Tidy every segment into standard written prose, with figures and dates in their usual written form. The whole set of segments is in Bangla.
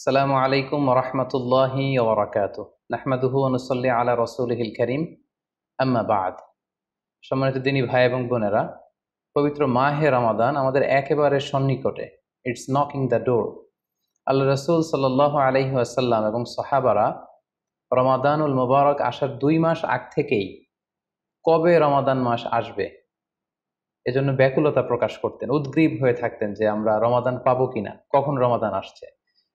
আসসালামু আলাইকুম ওয়া রাহমাতুল্লাহি ওয়া বারাকাতুহু। নাহমাদুহু ওয়া নুসাল্লি আলা রাসূলিহিল কারীম। আম্মা বা'দ। সম্মানিত দিনী ভাই এবং বোনেরা, পবিত্র মাহে রমাদান আমাদের একেবারে সন্নিকটে। It's knocking the door. Allah রাসূল সাল্লাল্লাহু আলাইহি ওয়াসাল্লাম এবং সাহাবারা রমাদানুল মুবারক আসার ২ মাস আগ থেকেই কবে রমাদান মাস আসবে এজন্য ব্যাকুলতা প্রকাশ করতেন, উদগ্রীব হয়ে থাকতেন যে আমরা রমাদান পাবো কিনা, কখন রমাদান আসছে।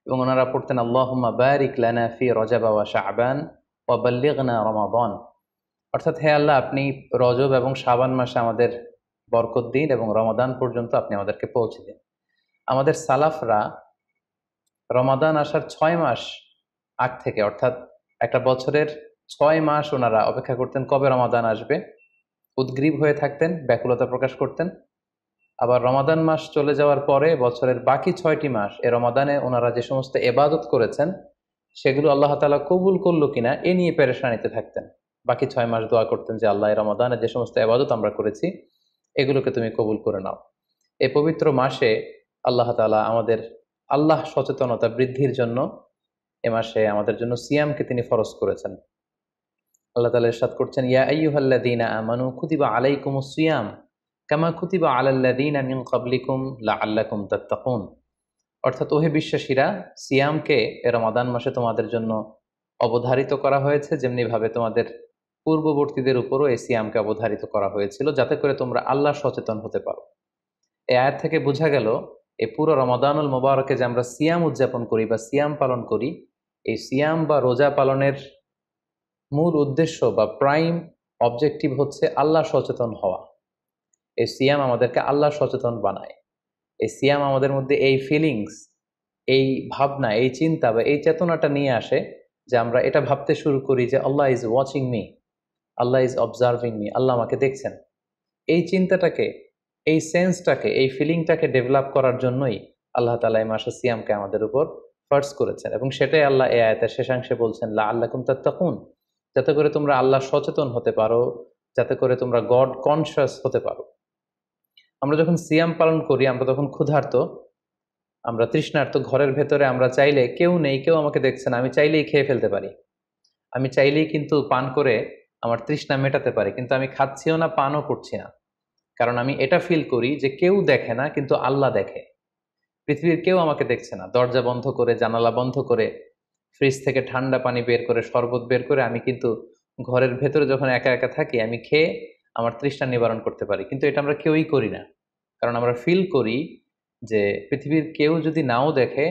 এবং ওনারা পড়তেন আল্লাহুম্মা বারিক লানা ফি রজব ওয়া শাবান ওয়া বাল্লিগনা রমাদান। অর্থাৎ হে আল্লাহ, আপনি রজব এবং শাবান মাসে আমাদের বরকত দিন এবং রমাদান পর্যন্ত আপনি আমাদেরকে পৌঁছে দিন। আমাদের সালাফরা রমাদান আসার ৬ মাস আগ থেকে, অর্থাৎ একটা বছরের ৬ মাস ওনারা অপেক্ষা করতেন কবে রমাদান আসবে, উদগ্রীব হয়ে থাকতেন, ব্যাকুলতা প্রকাশ করতেন। আবার রমাদান মাস চলে যাওয়ার পরে বছরের বাকি ৬টি মাস এ রমাদানে ওনারা যে সমস্ত এবাদত করেছেন সেগুলো আল্লাহ তাআলা কবুল করলো কিনা এ নিয়ে পেরেশানিতে থাকতেন। বাকি ৬ মাস দোয়া করতেন যে আল্লাহ, এই রমাদানে যে সমস্ত এবাদত আমরা করেছি এগুলোকে তুমি কবুল করে নাও। এই পবিত্র মাসে আল্লাহ তাআলা আমাদের আল্লাহ সচেতনতা বৃদ্ধির জন্য এ মাসে আমাদের জন্য সিয়ামকে তিনি ফরজ করেছেন। আল্লাহ তাআলা ইরশাদ করছেন, ইয়া আইয়ুহাল্লাযীনা আমানু কুতিবা আলাইকুমুস সিয়াম কামা কুতিবা আলাল্লাযীনা মিন ক্বাবলিকুম লাআল্লাকুম তাত্তাকুন। অর্থাৎ ওহে বিশ্বাসীরা, সিয়ামকে এ রমাদান মাসে তোমাদের জন্য অবধারিত করা হয়েছে, যেমনি ভাবে তোমাদের পূর্ববর্তীদের উপরও এই সিয়ামকে অবধারিত করা হয়েছিল, যাতে করে তোমরা আল্লাহ সচেতন হতে পারো। এই আয়াত থেকে বোঝা গেল এই পুরো রমাদানুল মুবারকে যে আমরা সিয়াম উদযাপন করি বা সিয়াম পালন করি, এই সিয়াম বা রোজা পালনের মূল উদ্দেশ্য বা প্রাইম অবজেক্টিভ হচ্ছে আল্লাহ সচেতন হওয়া। এই সিয়াম আমাদেরকে আল্লাহ সচেতন বানায়। এই সিয়াম আমাদের মধ্যে এই ফিলিংস, এই ভাবনা, এই চিন্তা বা এই চেতনাটা নিয়ে আসে যে আমরা এটা ভাবতে শুরু করি যে Allah is watching me, Allah is observing me, Allah আমাকে দেখছেন। এই চিন্তাটাকে, এই সেন্সটাকে, এই ফিলিংটাকে ডেভেলপ করার জন্যই আল্লাহ তাআলা এই মাসে সিয়ামকে আমাদের উপর ফার্জ করেছেন, এবং সেটাই আল্লাহ এই আয়াতের শেষাংশে বলছেন লাআল্লাকুম তাত্তাকুন, যাতে করে তোমরা আল্লাহ সচেতন হতে পারো, যাতে করে তোমরা গড কনশাস হতে পারো। আমরা যখন সিয়াম পালন করি আমরা তখন ক্ষুধার্ত, আমরা তৃষ্ণার্ত, ঘরের ভেতরে আমরা চাইলে কেউ নেই, কেউ আমাকে দেখছে না, আমি চাইলেই খেয়ে ফেলতে পারি। আমি চাইলেই কিন্তু পান করে আমার তৃষ্ণা মেটাতে পারি, কিন্তু আমি খাচ্ছিও না, পানও করছি না। কারণ আমি এটা ফিল করি যে কেউ দেখে না কিন্তু আল্লাহ দেখে। পৃথিবীর কেউ আমাকে দেখছে না। দরজা বন্ধ করে, জানালা বন্ধ করে, ফ্রিজ থেকে ঠান্ডা পানি বের করে, শরবত বের করে আমি কিন্তু ঘরের ভেতরে যখন একা একা থাকি আমি খেয়ে আমার তৃষ্ণা নিবারণ করতে পারি। কিন্তু এটা আমরা কেউই করি না, কারণ আমরা ফিল করি যে পৃথিবীর কেউ যদি নাও দেখে,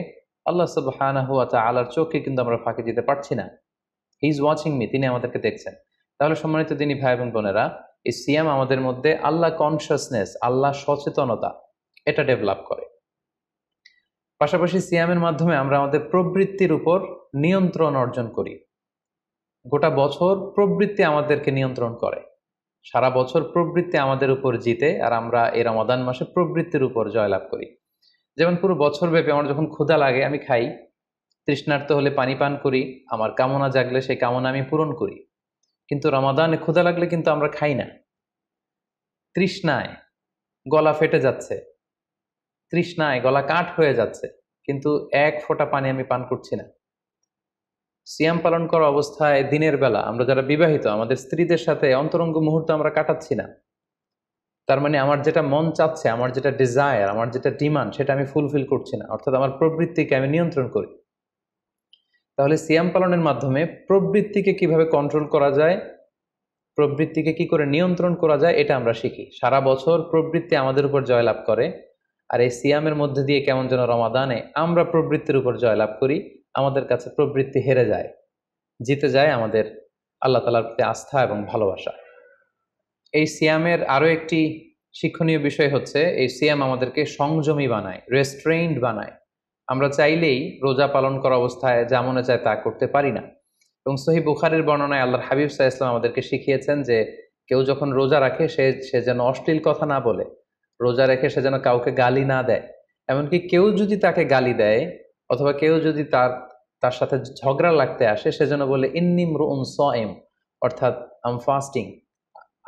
আল্লাহ সুবহানাহু ওয়া তাআলার চোখে কিন্তু আমরা ফাঁকি দিতে পারছি না। হি ইজ ওয়াচিং মি, তিনি আমাদেরকে দেখছেন। তাহলে সম্মানিত দিনী ভাই এবং বোনেরা, এই সিয়াম আমাদের মধ্যে আল্লাহ কনশাসনেস, আল্লাহ সচেতনতা এটা ডেভেলপ করে। পাশাপাশি সিয়ামের মাধ্যমে আমরা আমাদের প্রবৃত্তির উপর নিয়ন্ত্রণ অর্জন করি। গোটা বছর প্রবৃত্তি আমাদেরকে নিয়ন্ত্রণ করে, সারা বছর প্রবৃত্তি আমাদের উপর জিতে, আর আমরা এই রমাদান মাসে প্রবৃত্তির উপর জয়লাভ করি। যেমন পুরো বছর ব্যাপী আমার যখন ক্ষুধা লাগে আমি খাই, তৃষ্ণার্ত হলে পানি পান করি, আমার কামনা জাগলে সেই কামনা আমি পূরণ করি। কিন্তু রমাদানে ক্ষুধা লাগলে কিন্তু আমরা খাই না। তৃষ্ণায় গলা ফেটে যাচ্ছে, তৃষ্ণায় গলা কাঠ হয়ে যাচ্ছে, কিন্তু এক ফোঁটা পানি আমি পান করছি না। সিয়াম পালন করা অবস্থায় দিনের বেলা আমরা যারা বিবাহিত, আমাদের স্ত্রীদের সাথে অন্তরঙ্গ মুহূর্ত আমরা কাটাচ্ছি না। তার মানে আমার যেটা মন চাচ্ছে, আমার যেটা ডিজায়ার, আমার যেটা ডিমান্ড, সেটা আমি ফুলফিল করছি না, অর্থাৎ আমার প্রবৃত্তিকে আমি নিয়ন্ত্রণ করি। তাহলে সিয়াম পালনের মাধ্যমে প্রবৃত্তিকে কিভাবে কন্ট্রোল করা যায়, প্রবৃত্তিকে কি করে নিয়ন্ত্রণ করা যায়, এটা আমরা শিখি। সারা বছর প্রবৃত্তি আমাদের উপর জয়লাভ করে, আর এই সিয়ামের মধ্যে দিয়ে কেমন যেন রমাদানে আমরা প্রবৃত্তির উপর জয়লাভ করি, আমাদের কাছে প্রবৃত্তি হেরে যায়, জিতে যায় আমাদের আল্লাহ তাআলার প্রতি আস্থা এবং ভালোবাসা। এই সিয়ামের আরো একটি শিক্ষণীয় বিষয় হচ্ছে, এই সিয়াম আমাদেরকে সংযমী বানায়, রেস্ট্রেইনড বানায়। আমরা চাইলেই রোজা পালন করা অবস্থায় যা মনে চায় তা করতে পারি না। এবং সহিহ বুখারীর বর্ণনায় আল্লাহর হাবিব সাল্লাল্লাহু আলাইহি ওয়াসাল্লাম আমাদেরকে শিখিয়েছেন যে কেউ যখন রোজা রাখে সে যেন অশ্লীল কথা না বলে, রোজা রেখে সে যেন কাউকে গালি না দেয়। এমনকি কেউ যদি তাকে গালি দেয় অথবা কেউ যদি তার সাথে ঝগড়া লাগতে আসে, সে যেন বলে ইন্নী ইমরুউন সাইম, অর্থাৎ আই এম ফাস্টিং,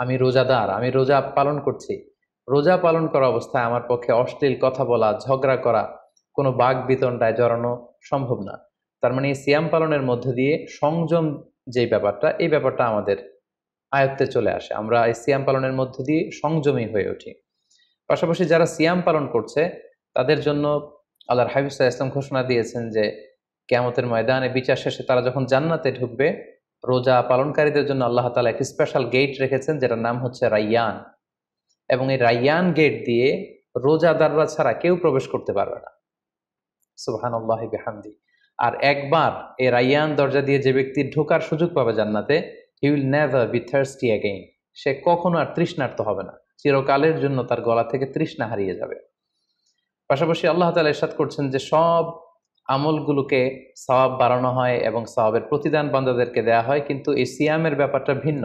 আমি রোজাদার, আমি রোজা পালন করছি। রোজা পালন করা অবস্থায় আমার পক্ষে অশ্লীল কথা বলা, ঝগড়া করা কোনো বাক বিতণ্ডায় জড়ানো সম্ভব না। তার মানে এই সিয়াম পালনের মধ্য দিয়ে সংযম যে ব্যাপারটা, এই ব্যাপারটা আমাদের আয়ত্তে চলে আসে। আমরা এই সিয়াম পালনের মধ্য দিয়ে সংযমী হয়ে উঠি। পাশাপাশি যারা সিয়াম পালন করছে তাদের জন্য আল্লাহর হাবিব সাল্লাল্লাহু আলাইহি ওয়াসাল্লাম ঘোষণা দিয়েছেন যে কিয়ামতের ময়দানে বিচার শেষে তারা যখন জান্নাতে ঢুকবে, রোজা পালনকারীদের জন্য আল্লাহ তাআলা একটি স্পেশাল গেট রেখেছেন যেটার নাম হচ্ছে রাইয়ান। এবং এই রাইয়ান গেট দিয়ে রোজাদাররা ছাড়া কেউ প্রবেশ করতে পারবে না। সুবহানাল্লাহি বিহামদি। আর একবার এই রাইয়ান দরজা দিয়ে যে ব্যক্তি ঢোকার সুযোগ পাবে জান্নাতে, he will never be thirsty again. সে কখনো আর তৃষ্ণার্ত হবে না, চিরকালের জন্য তার গলা থেকে তৃষ্ণা হারিয়ে যাবে। পাশাপাশি আল্লাহ তাআলা ইরশাদ করছেন যে সব আমলগুলোকে সওয়াব বাড়ানো হয় এবং সওয়াবের প্রতিদান বান্দাদেরকে দেয়া হয়, কিন্তু এই সিয়ামের ব্যাপারটা ভিন্ন।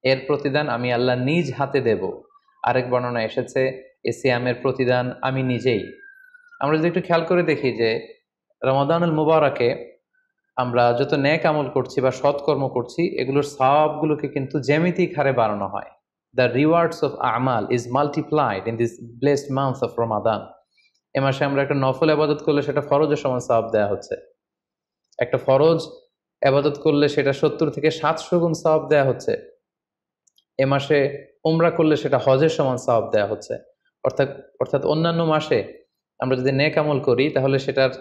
এর প্রতিদান আমি আল্লাহ নিজ হাতে দেব। আরেক বর্ণনা এসেছে এই সিয়ামের প্রতিদান আমি নিজেই। আমরা যদি একটু খেয়াল করে দেখি যে রমাদানুল মুবারাকে আমরা যত নেক আমল করছি বা সৎকর্ম করছি, এগুলোর সওয়াবগুলোকে কিন্তু জ্যামিতিক হারে বাড়ানো হয়। দ্য রিওয়ার্ডস অফ আমাল is multiplied in this blessed month of Ramadan. এ মাসে আমরা একটা নফল আবাদত করলে সেটা ফরজের সমান সওয়াব দেওয়া হচ্ছে। একটা ফরজ আবাদত করলে সেটা 70 থেকে 700 গুণ সওয়াব দেওয়া হচ্ছে। এ মাসে উমরা করলে সেটা হজের সমান সওয়াব দেওয়া হচ্ছে। অর্থাৎ অর্থাৎ অন্যান্য মাসে আমরা যদি নেক আমল করি তাহলে সেটার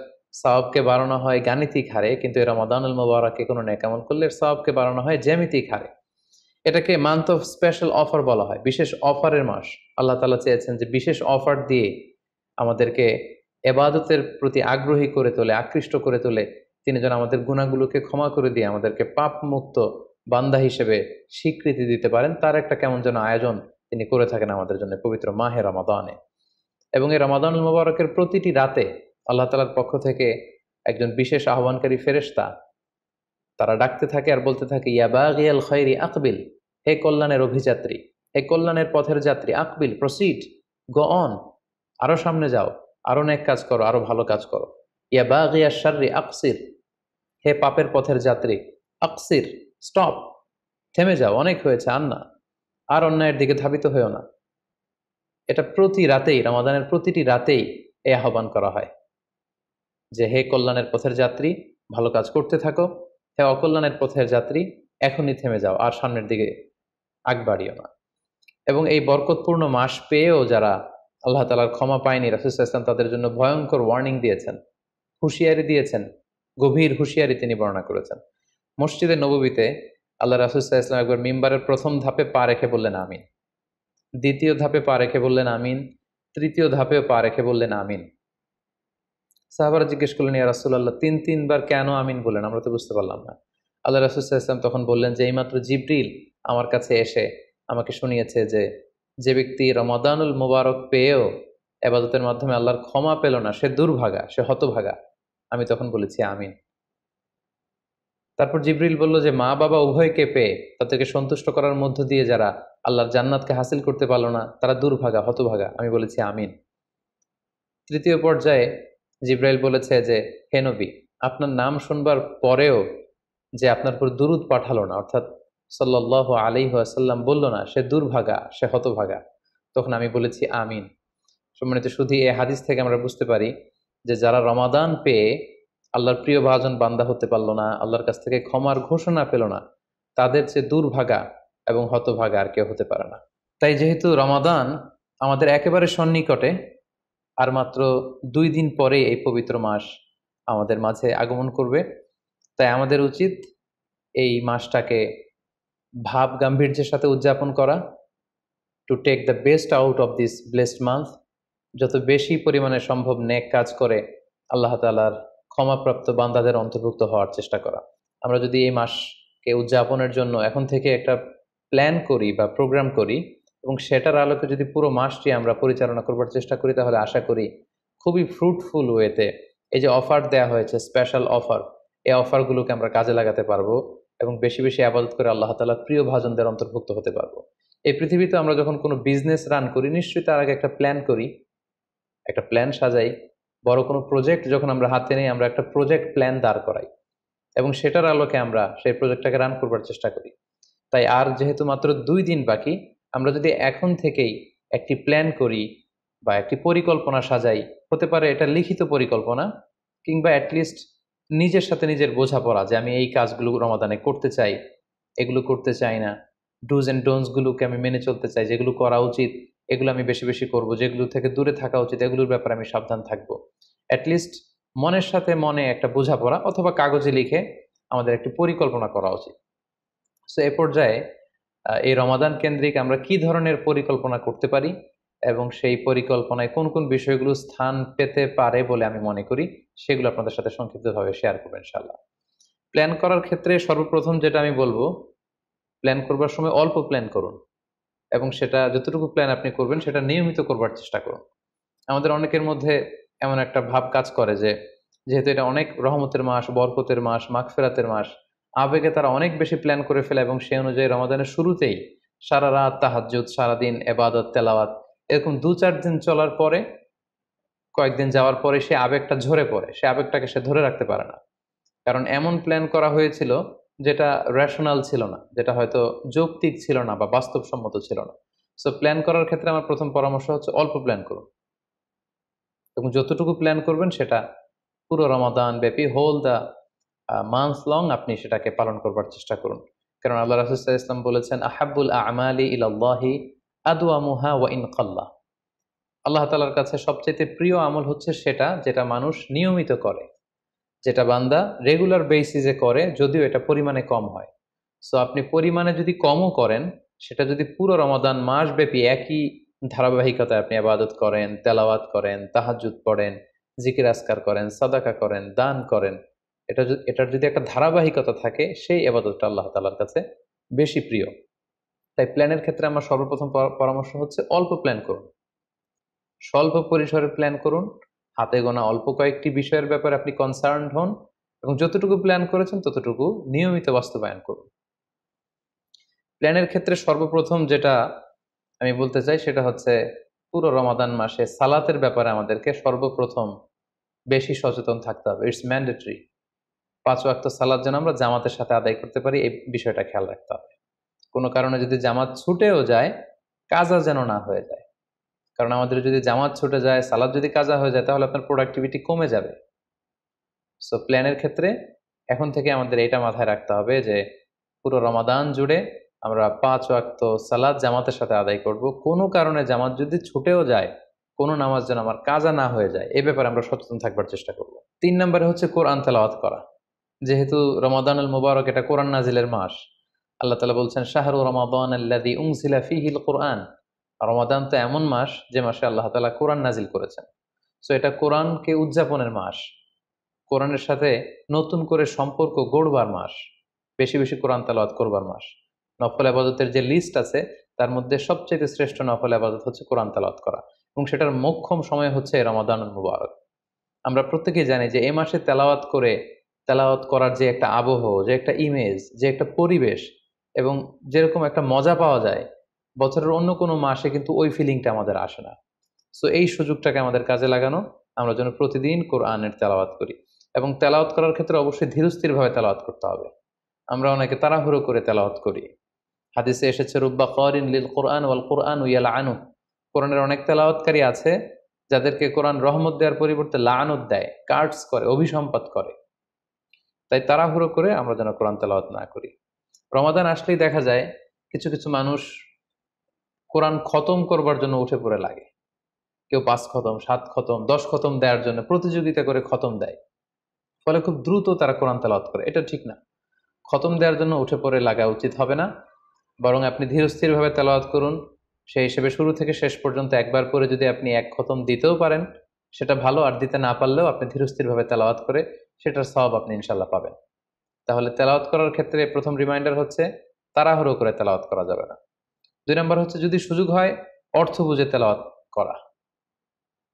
সওয়াবকে বাড়ানো হয় গাণিতিক হারে, কিন্তু এই রমাদানুল মুবারাকে কোনো নেক আমল করলে এর সওয়াবকে বাড়ানো হয় জ্যামিতিক হারে। এটাকে মান্থ অফ স্পেশাল অফার বলা হয়, বিশেষ অফারের মাস। আল্লাহ তাআলা চেয়েছেন যে বিশেষ অফার দিয়ে আমাদেরকে এবাদতের প্রতি আগ্রহী করে তোলে, আকৃষ্ট করে তোলে। তিনি যেন আমাদের গুনাহগুলোকে ক্ষমা করে দিয়ে আমাদেরকে পাপ মুক্ত বান্দা হিসেবে স্বীকৃতি দিতে পারেন, তার একটা কেমন যেন আয়োজন তিনি করে থাকেন আমাদের জন্য পবিত্র মাহে রমাদানে। এবং এই রমাদানুল মুবারকের প্রতিটি রাতে আল্লাহ তাআলার পক্ষ থেকে একজন বিশেষ আহ্বানকারী ফেরেশতা তারা ডাকতে থাকে আর বলতে থাকে, ইয়া বাগিয়াল খায়রি আকবিল, হে কল্যাণের অভিযাত্রী, হে কল্যাণের পথের যাত্রী, আকবিল, প্রসিড, গো অন, আরো সামনে যাও, আরো নেক কাজ করো, আরো ভালো কাজ করো। ইয়া বাগিয়াশ শাররি আকসির, হে পাপের পথের যাত্রী, আকসির, স্টপ, থেমে যাও, অনেক হয়েছে, আর না, আর অন্যায়ের দিকে ধাবিত হয়েও না। এটা প্রতি রাতেই, রমাদানের প্রতিটি রাতেই এই আহ্বান করা হয় যে হে কল্যাণের পথের যাত্রী, ভালো কাজ করতে থাকো, হে অকল্যাণের পথের যাত্রী, এখনই থেমে যাও, আর সামনের দিকে আগ বাড়িও না। এবং এই বরকতপূর্ণ মাস পেয়েও যারা আল্লাহ তাআলার ক্ষমা পায়নি, রাসূল সাল্লাল্লাহু আলাইহি ওয়াসাল্লাম তাদের জন্য ভয়ঙ্কর ওয়ার্নিং দিয়েছেন, হুঁশিয়ারি দিয়েছেন, গভীর হুঁশিয়ারি তিনি বর্ণনা করেছেন। মসজিদে নববীতে আল্লাহ রাসূল সাল্লাল্লাহু আলাইহি ওয়াসাল্লাম একবার মিম্বারের প্রথম ধাপে পা রেখে বললেন আমিন, দ্বিতীয় ধাপে পা রেখে বললেন আমিন, তৃতীয় ধাপেও পা রেখে বললেন আমিন। সাহাবারা জিজ্ঞেস করলেন, ইয়া রাসূলুল্লাহ, তিনবার কেন আমিন বললেন? আমরা তো বুঝতে পারলাম না। আল্লাহ রাসূল সাল্লাল্লাহু আলাইহি ওয়াসাল্লাম তখন বললেন যে এইমাত্র জিবরিল আমার কাছে এসে আমাকে শুনিয়েছে যে যে ব্যক্তি রমাদানুল মুবারক পেয়েও ইবাদতের মাধ্যমে আল্লাহর ক্ষমা পেল না, সে দুর্ভাগা, সে হতভাগা। আমি তখন বলেছি আমিন। তারপর জিবরিল বলল যে মা বাবা উভয়কে পেয়ে তাদেরকে সন্তুষ্ট করার মধ্য দিয়ে যারা আল্লাহর জান্নাতকে হাসিল করতে পারলো না, তারা দুর্ভাগা, হতভাগা। আমি বলেছি আমিন। তৃতীয় পর্যায়ে জিব্রাইল বলেছে যে হে নবী, আপনার নাম শুনবার পরেও যে আপনার উপর দুরূদ পাঠালো না, অর্থাৎ সাল্লাল্লাহু আলাইহি ওয়াসাল্লাম বলল না, সে দুর্ভাগা, সে হতভাগা। তখন আমি বলেছি আমিন। সম্মানিত শুধু এই হাদিস থেকে আমরা বুঝতে পারি যে যারা রমাদান পেয়ে আল্লাহর প্রিয় ভাজন বান্দা হতে পারলো না, আল্লাহর কাছ থেকে ক্ষমার ঘোষণা পেল না, তাদের চেয়ে দুর্ভাগা এবং হতভাগা আর কেউ হতে পারে না। তাই যেহেতু রমাদান আমাদের একেবারে সন্নিকটে, আর মাত্র 2 দিন পরে এই পবিত্র মাস আমাদের মাঝে আগমন করবে, তাই আমাদের উচিত এই মাসটাকে ভাব গাম্ভীর্যের সাথে উদযাপন করা, to take the best out of this blessed month, যত বেশি পরিমাণে সম্ভব নেক কাজ করে আল্লাহ তাআলার ক্ষমাপ্রাপ্ত বান্দাদের অন্তর্ভুক্ত হওয়ার চেষ্টা করা। আমরা যদি এই মাসকে উদযাপনের জন্য এখন থেকে একটা প্ল্যান করি বা প্রোগ্রাম করি এবং সেটার আলোকে যদি পুরো মাসটি আমরা পরিচালনা করবার চেষ্টা করি, তাহলে আশা করি খুবই ফ্রুটফুল ওয়েতে এই যে অফার দেওয়া হয়েছে, স্পেশাল অফার, এই অফারগুলোকে আমরা কাজে লাগাতে পারবো এবং বেশি বেশি আবাদত করে আল্লাহ তাআলার প্রিয় ভাজনদের অন্তর্ভুক্ত হতে পারবো। এই পৃথিবীতে আমরা যখন কোনো বিজনেস রান করি, নিশ্চয়ই তার আগে একটা প্ল্যান করি, একটা প্ল্যান সাজাই। বড় কোনো প্রজেক্ট যখন আমরা হাতে নিই, আমরা একটা প্রজেক্ট প্ল্যান দাঁড় করাই এবং সেটার আলোকে আমরা সেই প্রজেক্টটাকে রান করবার চেষ্টা করি। তাই আর যেহেতু মাত্র 2 দিন বাকি, আমরা যদি এখন থেকেই একটি প্ল্যান করি বা একটি পরিকল্পনা সাজাই, হতে পারে এটা লিখিত পরিকল্পনা, কিংবা অ্যাটলিস্ট নিজের সাথে নিজের বোঝাপড়া যে আমি এই কাজগুলো রমাদানে করতে চাই, এগুলো করতে চাই না, ডুজ অ্যান্ড ডোন্টস গুলোকে আমি মেনে চলতে চাই, যেগুলো করা উচিত এগুলো আমি বেশি বেশি করব, যেগুলো থেকে দূরে থাকা উচিত এগুলোর ব্যাপারে আমি সাবধান থাকবো। অ্যাটলিস্ট মনের সাথে মনে একটা বোঝাপড়া অথবা কাগজে লিখে আমাদের একটি পরিকল্পনা করা উচিত। সো এ পর্যায়ে এই রমাদান কেন্দ্রিক আমরা কি ধরনের পরিকল্পনা করতে পারি এবং সেই পরিকল্পনায় কোন কোন বিষয়গুলো স্থান পেতে পারে বলে আমি মনে করি, সেগুলো আপনাদের সাথে সংক্ষিপ্তভাবে শেয়ার করবো ইনশাআল্লাহ। প্ল্যান করার ক্ষেত্রে সর্বপ্রথম যেটা আমি বলবো, প্ল্যান করবার সময় অল্প প্ল্যান করুন এবং সেটা যতটুকু প্ল্যান আপনি করবেন সেটা নিয়মিত করবার চেষ্টা করুন। আমাদের অনেকের মধ্যে এমন একটা ভাব কাজ করে যে যেহেতু এটা অনেক রহমতের মাস, বরকতের মাস, মাগফিরাতের মাস, আবেগে তারা অনেক বেশি প্ল্যান করে ফেলে এবং সেই অনুযায়ী রমাদানের শুরুতেই সারা রাত তাহাজ্জুদ, সারাদিন এবাদত তেলাওয়াত, এরকম 2-4 দিন চলার পরে, কয়েকদিন যাওয়ার পরে সে আবেগটা ঝরে পড়ে, সে আবেগটাকে সে ধরে রাখতে পারে না। কারণ এমন প্ল্যান করা হয়েছিল যেটা রেশনাল ছিল না, যেটা হয়তো যৌক্তিক ছিল না বা বাস্তবসম্মত ছিল না। সো প্ল্যান করার ক্ষেত্রে আমার প্রথম পরামর্শ হচ্ছে অল্প প্ল্যান করুন এবং যতটুকু প্ল্যান করবেন সেটা পুরো রমাদান ব্যাপী, হোল দ্য মান্থ লং আপনি সেটাকে পালন করবার চেষ্টা করুন। কারণ আল্লাহ রাসূল সাল্লাল্লাহু আলাইহি ওয়াসাল্লাম বলেছেন, আহাব্বুল আমালি ইলাল্লাহি আদওয়ামুহা ওয়া ইন কাল্লা। আল্লাহ তাআলার কাছে সবচেয়ে প্রিয় আমল হচ্ছে সেটা যেটা মানুষ নিয়মিত করে, যেটা বান্দা রেগুলার বেসিসে করে, যদিও এটা পরিমাণে কম হয়। সো আপনি পরিমাণে যদি কমও করেন, সেটা যদি পুরো রমাদান মাস ব্যাপী একই ধারাবাহিকতায় আপনি ইবাদত করেন, তেলাওয়াত করেন, তাহাজ্জুদ পড়েন, জিকির আজকার করেন, সাদাকা করেন, দান করেন, এটার যদি একটা ধারাবাহিকতা থাকে, সেই ইবাদতটা আল্লাহ তাআলার কাছে বেশি প্রিয়। তাই প্ল্যানের ক্ষেত্রে আমার সর্বপ্রথম পরামর্শ হচ্ছে অল্প প্ল্যান করুন, স্বল্প পরিসরে প্ল্যান করুন, হাতে গোনা অল্প কয়েকটি বিষয়ের ব্যাপারে আপনি কনসার্নড হন এবং যতটুকু প্ল্যান করেছেন ততটুকু নিয়মিত বাস্তবায়ন করুন। প্ল্যানের ক্ষেত্রে সর্বপ্রথম যেটা আমি বলতে চাই সেটা হচ্ছে পুরো রমাদান মাসে সালাতের ব্যাপারে আমাদেরকে সর্বপ্রথম বেশি সচেতন থাকতে হবে। It's mandatory. 5 ওয়াক্ত সালাত যেন আমরা জামাতের সাথে আদায় করতে পারি, এই বিষয়টা খেয়াল রাখতে হবে। কোনো কারণে যদি জামাত ছুটেও যায়, কাজা যেন না হয়ে যায়। কারণ আমাদের যদি জামাত ছুটে যায়, সালাত যদি কাজা হয়ে যায়, তাহলে আপনার প্রোডাক্টিভিটি কমে যাবে। সো প্ল্যানের ক্ষেত্রে এখন থেকে আমাদের এটা মাথায় রাখতে হবে যে পুরো রমাদান জুড়ে আমরা 5 ওয়াক্ত সালাত জামাতের সাথে আদায় করব। কোনো কারণে জামাত যদি ছুটেও যায়, কোনো নামাজ যেন আমার কাজা না হয়ে যায়, এ ব্যাপারে আমরা সচেতন থাকবার চেষ্টা করব। 3 নম্বরে হচ্ছে কোরআন তেলাওয়াত করা। যেহেতু রমাদানুল মুবারক এটা কোরআন নাজিলের মাস, আল্লাহ তাআলা বলছেন শাহরু রমাদান আল্লাযী উনজিলা ফীহিল কুরআন। রমাদান তো এমন মাস যে মাসে আল্লাহ তাআলা কোরআন নাজিল করেছেন। সো এটা কোরআনকে উদযাপনের মাস, কোরআনের সাথে নতুন করে সম্পর্ক গড়বার মাস, বেশি বেশি কোরআন তেলাওয়াত করবার মাস। নফল আবাদতের যে লিস্ট আছে তার মধ্যে সবচেয়ে শ্রেষ্ঠ নফল আবাদত হচ্ছে কোরআন তেলাওয়াত করা এবং সেটার মোক্ষম সময় হচ্ছে রমাদানুল মুবারক। আমরা প্রত্যেকেই জানি যে এই মাসে তেলাওয়াত করে, তেলাওয়াত করার যে একটা আবহ, যে একটা ইমেজ, যে একটা পরিবেশ এবং যেরকম একটা মজা পাওয়া যায়, বছরের অন্য কোনো মাসে কিন্তু ওই ফিলিংটা আমাদের আসে না। সো এই সুযোগটাকে আমাদের কাজে লাগানো, আমরা যেন প্রতিদিন কোরআনের তেলাওয়াত করি এবং তেলাওয়াত করার ক্ষেত্রে অবশ্যই ধীরস্থিরভাবে তেলাওয়াত করতে হবে। আমরা অনেকে তাড়াহুড়ো করে তেলাওয়াত করি। হাদিসে এসেছে রুব্বা কারিন লিল কোরআন ওয়াল কোরআন ইয়ালআনু। কোরআনের অনেক তেলাওয়াতকারী আছে যাদেরকে কোরআন রহমত দেওয়ার পরিবর্তে লাআনত দেয়, কার্ডস করে, অভিসম্পাত করে। তাই তাড়াহুড়ো করে আমরা যেন কোরআন তেলাওয়াত না করি। রমাদান আসলেই দেখা যায় কিছু কিছু মানুষ কোরআন খতম করবার জন্য উঠে পড়ে লাগে। কেউ 5 খতম, 7 খতম, 10 খতম দেওয়ার জন্য প্রতিযোগিতা করে খতম দেয়। ফলে খুব দ্রুত তারা কোরআন তেলাওয়াত করে। এটা ঠিক না। খতম দেওয়ার জন্য উঠে পড়ে লাগা উচিত হবে না, বরং আপনি ধীরস্থিরভাবে তেলাওয়াত করুন। সেই হিসেবে শুরু থেকে শেষ পর্যন্ত একবার পরে যদি আপনি 1 খতম দিতেও পারেন সেটা ভালো, আর দিতে না পারলেও আপনি ধীরস্থিরভাবে তেলাওয়াত করে সেটার সওয়াব আপনি ইনশাল্লাহ পাবেন। তাহলে তেলাওয়াত করার ক্ষেত্রে প্রথম রিমাইন্ডার হচ্ছে তাড়াহুড়ো করে তেলাওয়াত করা যাবে না। 2 নম্বর হচ্ছে যদি সুযোগ হয় অর্থ বুঝে তেলাওয়াত করা।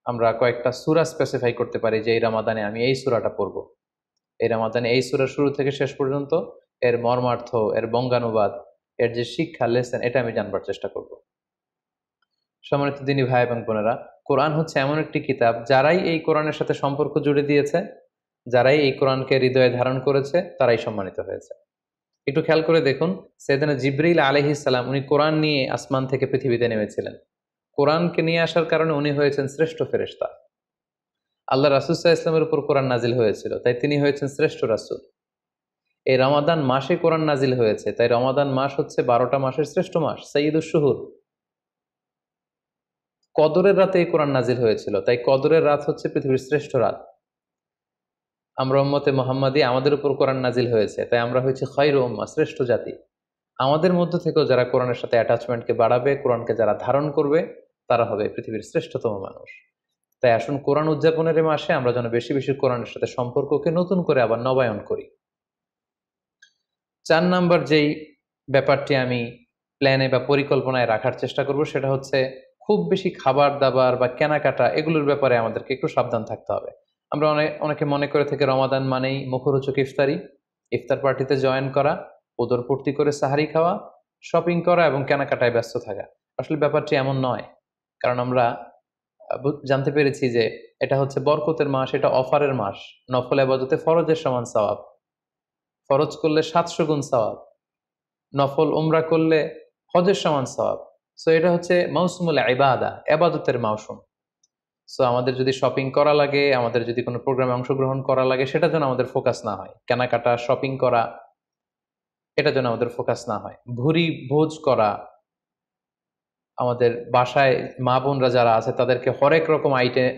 আমরা কয়েকটা সূরা স্পেসিফাই করতে পারি যে এই রমাদানে আমি এই সূরাটা পড়ব, এই রমাদানে এই সূরা শুরু থেকে শেষ পর্যন্ত এর মর্মার্থ, এর বঙ্গানুবাদ, এর যে শিক্ষা লেসন, এটা আমি জানবার চেষ্টা করব। সম্মানিত দিনী ভাই এবং বোনেরা, কোরআন হচ্ছে এমন একটি কিতাব, যারাই এই কোরআনের সাথে সম্পর্ক জুড়ে দিয়েছে, যারাই এই কোরআনকে হৃদয়ে ধারণ করেছে, তারাই সম্মানিত হয়েছে। একটু খেয়াল করে দেখুন, সাইয়েদনা জিবরিল আলাইহিস সালাম উনি কোরআন নিয়ে আসমান থেকে পৃথিবীতে নেমেছিলেন। কোরআনকে নিয়ে আসার কারণে উনি হয়েছেন শ্রেষ্ঠ ফেরেশতা। আল্লাহ রাসূল সাল্লাল্লাহু আলাইহি ওয়াসাল্লামের উপর কোরআন নাজিল হয়েছিল, তাই তিনি হয়েছেন শ্রেষ্ঠ রাসূল। এই রমাদান মাসে কোরআন নাজিল হয়েছে, তাই রমাদান মাস হচ্ছে 12টা মাসের শ্রেষ্ঠ মাস, সাইয়্যিদুশ শুহুর। কদরের রাতে এই কোরআন নাজিল হয়েছিল, তাই কদরের রাত হচ্ছে পৃথিবীর শ্রেষ্ঠ রাত। আমরা উম্মতে মুহাম্মাদি, আমাদের উপর কোরআন নাজিল হয়েছে, তাই আমরা হয়েছি খায়রু উম্মাহ, শ্রেষ্ঠ জাতি। আমাদের মধ্য থেকেও যারা কোরআনের সাথে অ্যাটাচমেন্টকে বাড়াবে, কোরআনকে যারা ধারণ করবে, তারা হবে পৃথিবীর শ্রেষ্ঠতম মানুষ। তাই আসুন কোরআন উদযাপনের এই মাসে আমরা যেন বেশি বেশি কোরআনের সাথে সম্পর্ককে নতুন করে আবার নবায়ন করি। 4 নাম্বার যেই ব্যাপারটি আমি প্ল্যানে বা পরিকল্পনায় রাখার চেষ্টা করব, সেটা হচ্ছে খুব বেশি খাবার দাবার বা কেনাকাটা এগুলোর ব্যাপারে আমাদেরকে একটু সাবধান থাকতে হবে। আমরা অনেকে মনে করে থেকে রমাদান মানেই মুখরোচক ইফতারি, ইফতার পার্টিতে জয়েন করা, উদরপূর্তি করে সাহারি খাওয়া, শপিং করা এবং কেনাকাটায় ব্যস্ত থাকা। আসলে ব্যাপারটি এমন নয়, কারণ আমরা জানতে পেরেছি যে এটা হচ্ছে বরকতের মাস, এটা অফারের মাস। নফল ইবাদতে ফরজের সমান সওয়াব, ফরজ করলে 700 গুণ সওয়াব, নফল উমরা করলে হজের সমান সওয়াব। সো এটা হচ্ছে মৌসুমুল ইবাদা, ইবাদতের মৌসুম। সো আমাদের যদি শপিং করা লাগে, আমাদের যদি কোনো প্রোগ্রামে অংশগ্রহণ করা লাগে, সেটা যেন আমাদের ফোকাস না হয়। কেনাকাটা, শপিং করা, এটা যেন আমাদের ফোকাস না হয়। ভুরি ভোজ করা, আমাদের বাসায় মা বোনরা যারা আছে তাদেরকে হরেক রকম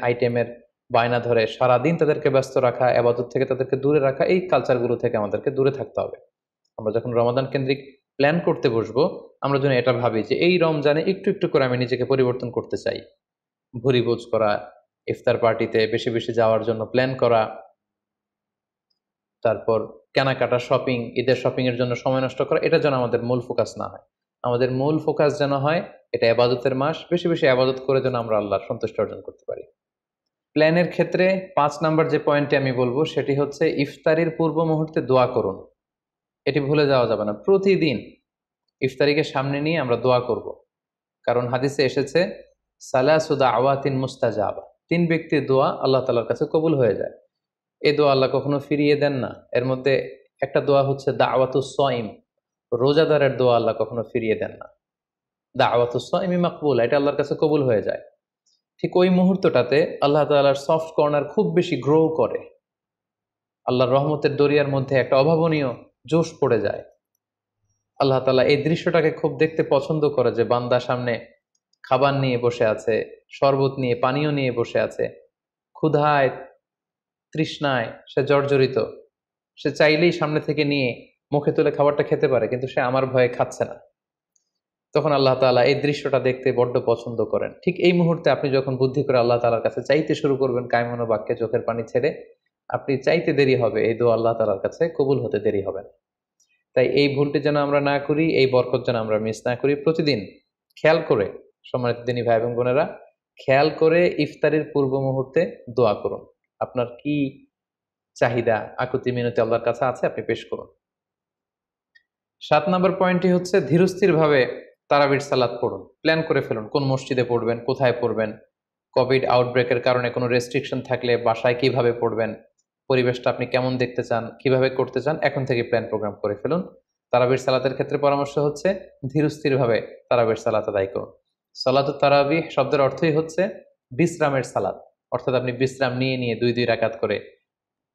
আইটেমের বায়না ধরে সারাদিন তাদেরকে ব্যস্ত রাখা, ইবাদত থেকে তাদেরকে দূরে রাখা, এই কালচারগুলো থেকে আমাদেরকে দূরে থাকতে হবে। আমরা যখন রমাদান কেন্দ্রিক প্ল্যান করতে বসবো, আমরা যেন এটা ভাবি যে এই রমজানে একটু একটু করে আমি নিজেকে পরিবর্তন করতে চাই। ভুরি ভোজ করা, ইফতার পার্টিতে বেশি বেশি যাওয়ার জন্য প্ল্যান করা, তারপর কেনাকাটা, শপিং, ঈদের শপিং এর জন্য সময় নষ্ট করা, এটা যেন আমাদের মূল ফোকাস না হয়। আমাদের মূল ফোকাস যেন হয় এটা ইবাদতের মাস, বেশি বেশি ইবাদত করে যেন আমরা আল্লাহর সন্তুষ্টি অর্জন করতে পারি। প্ল্যানের ক্ষেত্রে 5 নাম্বার যে পয়েন্টটি আমি বলবো সেটি হচ্ছে ইফতারির পূর্ব মুহূর্তে দোয়া করুন। এটি ভুলে যাওয়া যাবে না। প্রতিদিন ইফতারিকে সামনে নিয়ে আমরা দোয়া করব, কারণ হাদিসে এসেছে সালাসু দাওয়াতিন মুস্তাজাবা, 3 ব্যক্তির দোয়া আল্লাহ তাআলার কাছে কবুল হয়ে যায়। এই দোয়া আল্লাহ কখনো ফিরিয়ে দেন না। এর মধ্যে একটা দোয়া হচ্ছে দাওয়াতুস সাইম, রোজাদারের দোয়া আল্লাহ কখনো ফিরিয়ে দেন না। দাওয়াতুস সাইমি মাকবুলা, এটা আল্লাহর কাছে কবুল হয়ে যায়। ঠিক ওই মুহূর্তটাতে আল্লাহ তাআলার সফট কর্নার খুব বেশি গ্রো করে, আল্লাহর রহমতের দরিয়ার মধ্যে একটা অভাবনীয় জোশ পড়ে যায়। আল্লাহ তাআলা এই দৃশ্যটাকে খুব দেখতে পছন্দ করে যে বান্দা সামনে খাবার নিয়ে বসে আছে, শরবত নিয়ে, পানীয় নিয়ে বসে আছে, ক্ষুধায় তৃষ্ণায় সে জর্জরিত, সে চাইলেই সামনে থেকে নিয়ে মুখে তুলে খাবারটা খেতে পারে, কিন্তু সে আমার ভয়ে খাচ্ছে না। তখন আল্লাহ তাআলা এই দৃশ্যটা দেখতে বড্ড পছন্দ করেন। ঠিক এই মুহূর্তে আপনি যখন বুদ্ধি করে আল্লাহ তাআলার কাছে চাইতে শুরু করবেন, কায়মনো বাক্যে চোখের পানি ছেড়ে, আপনি চাইতে দেরি হবে, এই দোয়া আল্লাহ তাআলার কাছে কবুল হতে দেরি হবে না। তাই এই ভুলটি যেন আমরা না করি, এই বরকত যেন আমরা মিস না করি। প্রতিদিন খেয়াল করে, সম্মানিত দিনী ভাই এবং বোনেরা, খেয়াল করে ইফতারির পূর্ব মুহূর্তে দোয়া করুন। আপনার কি চাহিদা, আকুতি মিনতি আল্লাহর কাছে আছে, আপনি পেশ করুন। 7 নম্বর পয়েন্টটি হচ্ছে ধীরস্থির ভাবে তারাবির সালাত পড়ুন। প্ল্যান করে ফেলুন কোন মসজিদে পড়বেন, কোথায় পড়বেন, কোভিড আউটব্রেকের কারণে কোনো রেস্ট্রিকশন থাকলে বাসায় কিভাবে পড়বেন, পরিবেশটা আপনি কেমন দেখতে চান, কিভাবে করতে চান, এখন থেকে প্ল্যান প্রোগ্রাম করে ফেলুন। তারাবির সালাতের ক্ষেত্রে পরামর্শ হচ্ছে ধীরস্থির ভাবে তারাবির সালাত আদায় করুন। সালাতুত তারাবিহ শব্দের অর্থই হচ্ছে বিশ্রামের সালাত, অর্থাৎ আপনি বিশ্রাম নিয়ে নিয়ে 2 রাকাত করে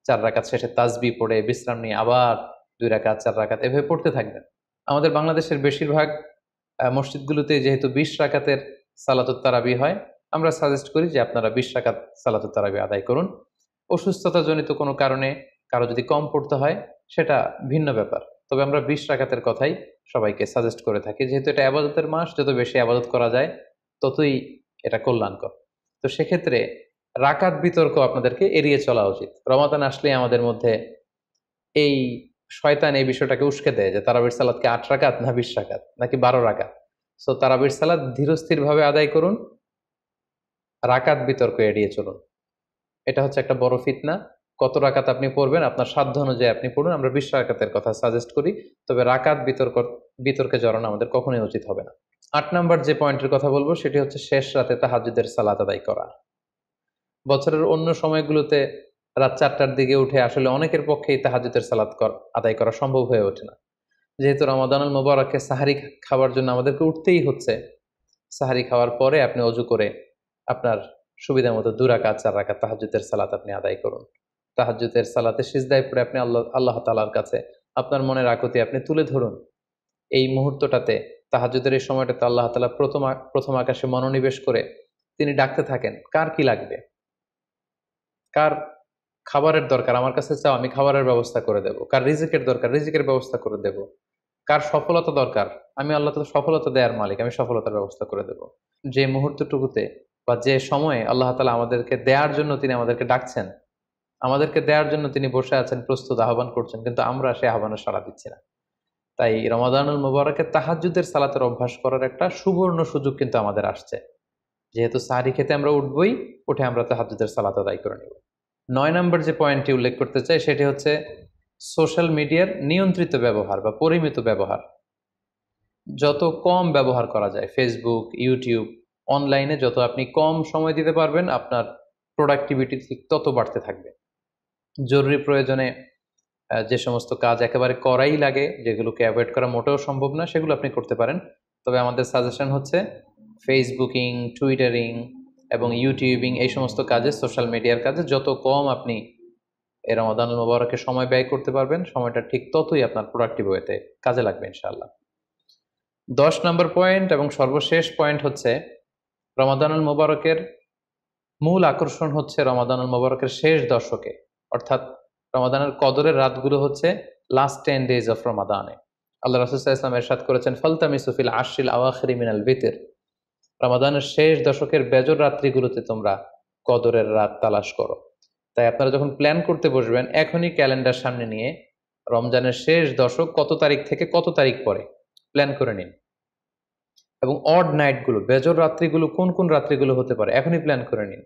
4 রাকাত শেষে তাসবিহ পড়ে বিশ্রাম নিয়ে আবার 2 রাকাত 4 রাকাত এভাবে পড়তে থাকবেন। আমাদের বাংলাদেশের বেশিরভাগ মসজিদগুলোতে যেহেতু 20 রাকাতের সালাতুত তারাবিহ হয়, আমরা সাজেস্ট করি যে আপনারা 20 রাকাত সালাতুত তারাবিহ আদায় করুন। অসুস্থতাজনিত কোনো কারণে কারো যদি কম পড়তে হয় সেটা ভিন্ন ব্যাপার, তবে আমরা 20 রাকাতের কথাই সবাইকে সাজেস্ট করে থাকি, যেহেতু এটা ইবাদতের মাস, যত বেশি ইবাদত করা যায় ততই এটা কল্যাণকর। তো সেক্ষেত্রে রাকাত বিতর্ক আপনাদেরকে এড়িয়ে চলা উচিত। রমাদান আসলে আমাদের মধ্যে এই শয়তান এই বিষয়টাকে উস্কে দেয় যে তারাবির সালাতকে 8 রাকাত না 20 রাকাত নাকি 12 রাকাত। সো তারাবির সালাত ধীরস্থির ভাবে আদায় করুন, রাকাত বিতর্ক এড়িয়ে চলুন। এটা হচ্ছে একটা বড় ফিতনা। কত রাকাত আপনি পড়বেন আপনার সাধ্য অনুযায়ী আপনি পড়ুন। আমরা 20 রাকাতের কথা সাজেস্ট করি, তবে রাকাত বিতর্কে জড়ানো আমাদের কখনোই উচিত হবে না। 8 নাম্বার যে পয়েন্টের কথা বলবো সেটি হচ্ছে শেষ রাতে তাহাজ্জুদের সালাত আদায় করা। বছরের অন্য সময়গুলোতে রাত 4টার দিকে উঠে আসলে অনেকের পক্ষেই তাহাজ্জুদের সালাত আদায় করা সম্ভব হয়ে ওঠে না। যেহেতু রমাদানুল মুবারকে সাহারি খাবার জন্য আমাদেরকে উঠতেই হচ্ছে, সাহারি খাওয়ার পরে আপনি অজু করে আপনার সুবিধা মতো 2 রাকাত 4 রাকাত তাহাজ্জুদের সালাত আপনি আদায় করুন। তাহাজ্জুদের সালাতে সিজদায় পড়ে আপনি আল্লাহ তাআলার কাছে আপনার মনের আকুতি আপনি তুলে ধরুন। এই মুহূর্তটাতে তাহাজ্জুদের এই সময়টাতে আল্লাহ তাআলা প্রথম আকাশে মনোনিবেশ করে তিনি ডাকতে থাকেন, কার কি লাগবে, কার খাবারের দরকার আমার কাছে চাও, আমি খাবারের ব্যবস্থা করে দেব, কার রিজিকের দরকার রিজিকের ব্যবস্থা করে দেব, কার সফলতা দরকার, আমি আল্লাহ তো সফলতা দেওয়ার মালিক, আমি সফলতার ব্যবস্থা করে দেব। যে মুহূর্তটুকুতে বা যে সময়ে আল্লাহ তাআলা আমাদেরকে দেওয়ার জন্য তিনি আমাদেরকে ডাকছেন, আমাদেরকে দেওয়ার জন্য তিনি বসে আছেন, প্রস্তুত আহ্বান করছেন, কিন্তু আমরা সেই আহ্বানে সাড়া দিচ্ছি না। তাই রমাদানুল মুবারকে তাহাজ্জুদের সালাতের অভ্যাস করার একটা সুবর্ণ সুযোগ কিন্তু আমাদের আসছে। যেহেতু সাহরি খেতে আমরা উঠবই, উঠে আমরা তাহাজ্জুদের সালাত আদায় করে নেব। 9 নম্বর যে পয়েন্টটি উল্লেখ করতে চাই সেটি হচ্ছে সোশ্যাল মিডিয়ার নিয়ন্ত্রিত ব্যবহার বা পরিমিত ব্যবহার। যত কম ব্যবহার করা যায় ফেসবুক, ইউটিউব, অনলাইনে যত আপনি কম সময় দিতে পারবেন আপনার প্রোডাক্টিভিটি ঠিক তত বাড়তে থাকবে। জরুরি প্রয়োজনে যে সমস্ত কাজ একেবারে করাই লাগে, যেগুলোকে অ্যাভয়েড করা মোটেও সম্ভব না, সেগুলো আপনি করতে পারেন। তবে আমাদের সাজেশন হচ্ছে ফেসবুকিং, টুইটারিং এবং ইউটিউবিং এই সমস্ত কাজে, সোশ্যাল মিডিয়ার কাজে যত কম আপনি এই রমাদানুল মুবারকে সময় ব্যয় করতে পারবেন, সময়টা ঠিক ততই আপনার প্রোডাক্টিভ ওয়েতে কাজে লাগবে ইনশাআল্লাহ। 10 নম্বর পয়েন্ট এবং সর্বশেষ পয়েন্ট হচ্ছে রমাদানুল মুবারকের মূল আকর্ষণ হচ্ছে রমাদানুল মুবারকের শেষ দশকে, অর্থাৎ রমাদানের কদরের রাতগুলো হচ্ছে লাস্ট 10 days অফ রমাদানে। আল্লাহ রাসূল সাল্লাল্লাহু আলাইহি ওয়াসাল্লাম ইরশাদ করেছেন, ফালতামিসু ফিল আশরিল আওয়াখিরি মিনাল বিতর, রমাদানের শেষ দশকের বেজর রাত্রিগুলোতে তোমরা কদরের রাত তালাশ করো। তাই আপনারা যখন প্ল্যান করতে বসবেন, এখনই ক্যালেন্ডার সামনে নিয়ে রমজানের শেষ দশক কত তারিখ থেকে কত তারিখ পরে প্ল্যান করে নিন, এবং অড নাইটগুলো, বেজর রাত্রিগুলো কোন কোন রাত্রিগুলো হতে পারে এখনই প্ল্যান করে নিন।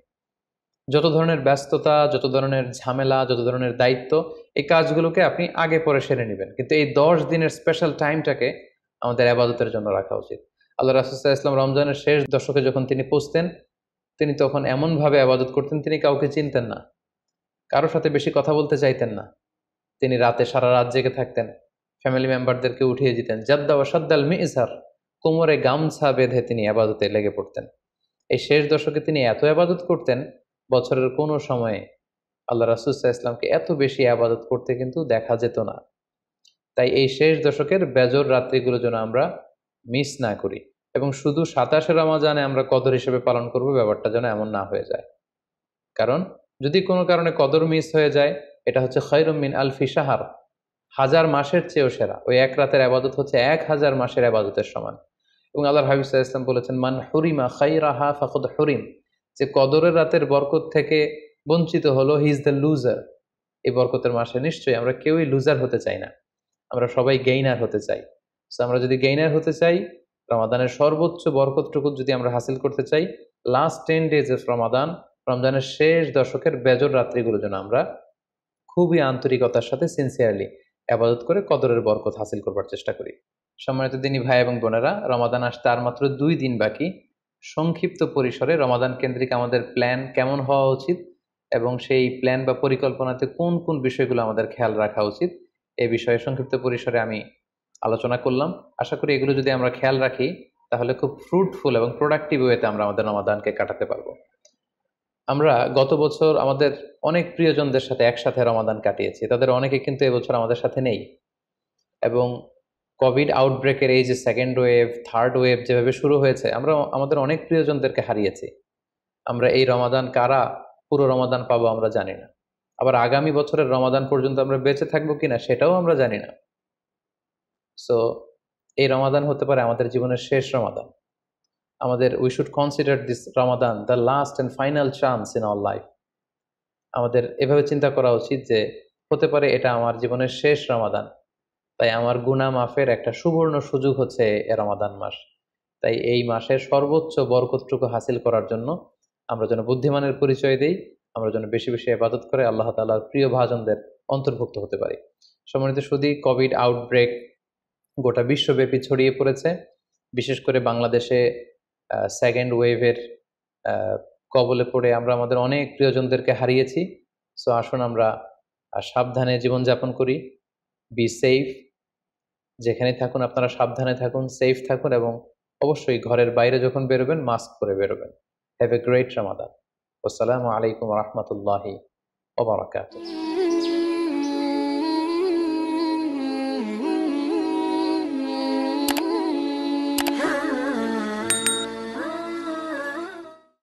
যত ধরনের ব্যস্ততা, যত ধরনের ঝামেলা, যত ধরনের দায়িত্ব, এই কাজগুলোকে আপনি আগে পরে সেরে নেবেন, কিন্তু এই 10 দিনের স্পেশাল টাইমটাকে আমাদের ইবাদতের জন্য রাখা উচিত। আল্লাহ রাসূল সাল্লাল্লাহু আলাইহি ওয়াসাল্লাম রমজানের শেষ দশকে যখন তিনি পৌঁছতেন, তিনি তখন এমনভাবে ইবাদত করতেন, তিনি কাউকে চিনতেন না, কারোর সাথে বেশি কথা বলতে চাইতেন না। তিনি রাতে সারা রাত জেগে থাকতেন, ফ্যামিলি মেম্বারদেরকে উঠিয়ে দিতেন, জাদ্দা ওয়া সাদ্দাল মিজহার, কোমরে গামছা বেঁধে তিনি ইবাদতে লেগে পড়তেন। এই শেষ দশকে তিনি এত ইবাদত করতেন, বছরের কোনো সময়ে আল্লাহ রাসূল সাল্লাল্লাহু আলাইহি ওয়াসাল্লামকে এত বেশি ইবাদত করতে কিন্তু দেখা যেত না। তাই এই শেষ দশকের বেজর রাত্রিগুলো যেন আমরা মিস না করি, এবং শুধু 27 রমজানে আমরা কদর হিসেবে পালন করব, ব্যাপারটা যেন এমন না হয়ে যায়। কারণ যদি কোনো কারণে কদর মিস হয়ে যায়, এটা হচ্ছে খায়রুম মিন আলফি শাহর, 1000 মাসের চেয়েও সেরা। ওই এক রাতের ইবাদত হচ্ছে 1000 মাসের ইবাদতের সমান। এবং আল্লাহর হাবিব সাল্লাল্লাহু আলাইহি ওয়াসাল্লাম বলেছেন, মান হুরিমা খায়রাহা ফাকাদ হুরিম, যে কদরের রাতের বরকত থেকে বঞ্চিত হলো, হি ইজ দ্য লুজার। এই বরকতের মাসে নিশ্চয়ই আমরা কেউই লুজার হতে চাই না, আমরা সবাই গেইনার হতে চাই। সো আমরা যদি গেইনার হতে চাই, রমাদানের সর্বোচ্চ বরকতটুকু যদি আমরা হাসিল করতে চাই, লাস্ট 10 days অফ রমাদান, রমজানের শেষ দশকের বেজর রাত্রিগুলো যেন আমরা খুবই আন্তরিকতার সাথে সিনসিয়ারলি ইবাদত করে কদরের বরকত হাসিল করবার চেষ্টা করি। সম্মানিত দিনী ভাই এবং বোনেরা, রমাদান আসতে আর মাত্র 2 দিন বাকি। সংক্ষিপ্ত পরিসরে রমাদান কেন্দ্রিক আমাদের প্ল্যান কেমন হওয়া উচিত এবং সেই প্ল্যান বা পরিকল্পনাতে কোন কোন বিষয়গুলো আমাদের খেয়াল রাখা উচিত, এই বিষয়ে সংক্ষিপ্ত পরিসরে আমি আলোচনা করলাম। আশা করি এগুলো যদি আমরা খেয়াল রাখি, তাহলে খুব ফ্রুটফুল এবং প্রোডাক্টিভ ওয়েতে আমরা আমাদের রমাদানকে কাটাতে পারবো। আমরা গত বছর আমাদের অনেক প্রিয়জনদের সাথে একসাথে রমাদান কাটিয়েছি, তাদের অনেকে কিন্তু এবছর আমাদের সাথে নেই, এবং কোভিড আউটব্রেকের এই যে সেকেন্ড ওয়েভ, থার্ড ওয়েভ যেভাবে শুরু হয়েছে, আমরা আমাদের অনেক প্রিয়জনদেরকে হারিয়েছি। আমরা এই রমাদান কারা পুরো রমাদান পাবো আমরা জানি না, আবার আগামী বছরের রমাদান পর্যন্ত আমরা বেঁচে থাকবো কিনা সেটাও আমরা জানি না। সো এই রমাদান হতে পারে আমাদের জীবনের শেষ রমাদান। আমাদের we should consider this Ramadan the last and final chance in our life. আমাদের এভাবে চিন্তা করা উচিত যে হতে পারে এটা আমার জীবনের শেষ রমাদান, তাই আমার গুনাহ মাফের একটা সুবর্ণ সুযোগ হচ্ছে এ রমাদান মাস। তাই এই মাসের সর্বোচ্চ বরকতটুকু হাসিল করার জন্য আমরা যেন বুদ্ধিমানের পরিচয় দিই, আমরা যেন বেশি বেশি ইবাদত করে আল্লাহ তাআলার প্রিয় ভাজনদের অন্তর্ভুক্ত হতে পারি। সম্মানিত সুধী, কোভিড আউটব্রেক গোটা বিশ্বব্যাপী ছড়িয়ে পড়েছে। বিশেষ করে বাংলাদেশে সেকেন্ড ওয়েভের কবলে পড়ে আমরা আমাদের অনেক প্রিয়জনদেরকে হারিয়েছি। সো আসুন আমরা সাবধানে জীবনযাপন করি। বি সেফ, যেখানে থাকুন আপনারা সাবধানে থাকুন, সেফ থাকুন, এবং অবশ্যই ঘরের বাইরে যখন বেরোবেন মাস্ক পরে বেরোবেন। হ্যাভ এ গ্রেট রমাদান। আসসালামু আলাইকুম রহমতুল্লাহি ওয়া বারাকাতুহু।